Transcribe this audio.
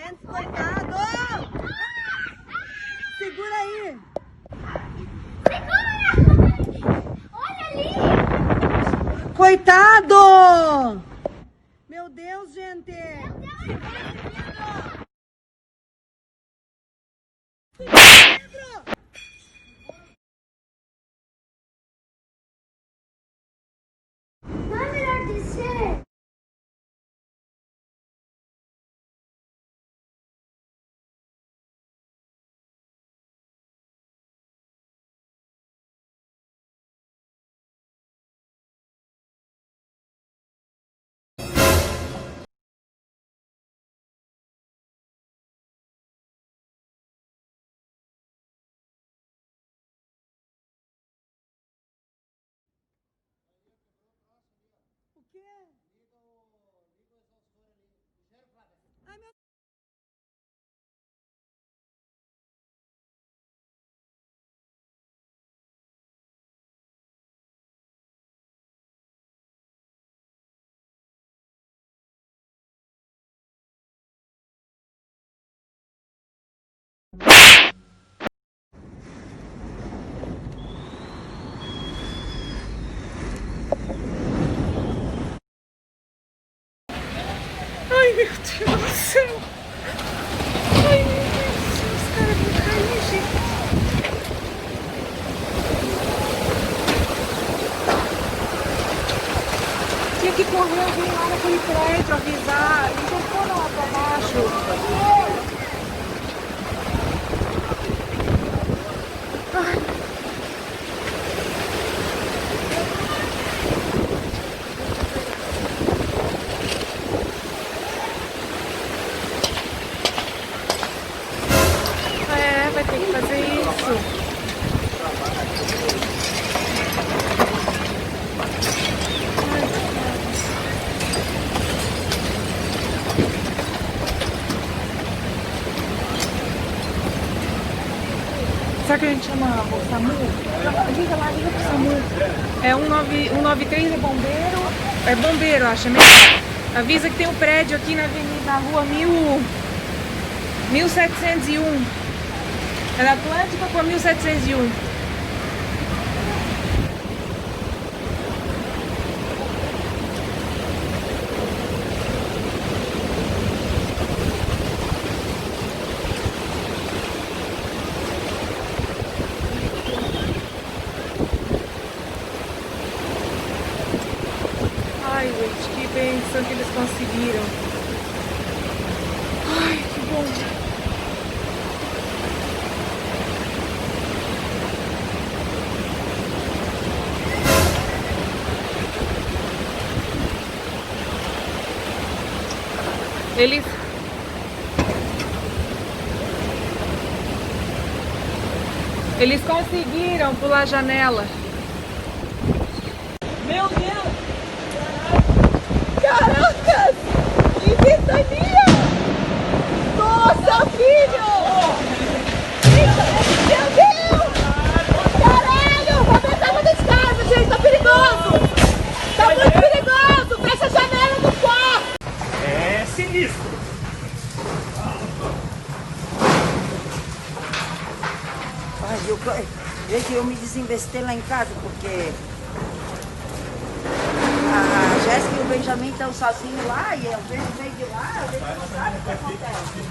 Gente, coitado! Segura aí! Segura! Olha ali! Coitado! Meu Deus, gente! Não é melhor descer? O quê? Ai, meu... Ai, meu Deus do céu. Ai, meu Deus, os caras vão cair, gente. Tinha que correr alguém lá naquele prédio, avisar. Eles já foram lá pra baixo. É, vai ter que fazer isso. Será que a gente chama o SAMU? Liga lá, liga pro SAMU. É 193 é bombeiro. É bombeiro, acha mesmo? Avisa que tem um prédio aqui na avenida, na rua 1701. É da Atlântica com a 1701. Ai, gente, que bênção que eles conseguiram. Ai, que bom. Eles conseguiram pular a janela. Meu Deus! Caracas! Que ventania! Nossa, filho! Meu Deus! Caralho! Vai botar pra dentro de casa, gente! Tá perigoso! Tá muito perigoso! Fecha a janela do quarto! É sinistro. Gente, eu me desinvestei lá em casa porque a Jéssica e o Benjamin estão sozinhos lá e eu vejo de lá, a gente não sabe o que acontece.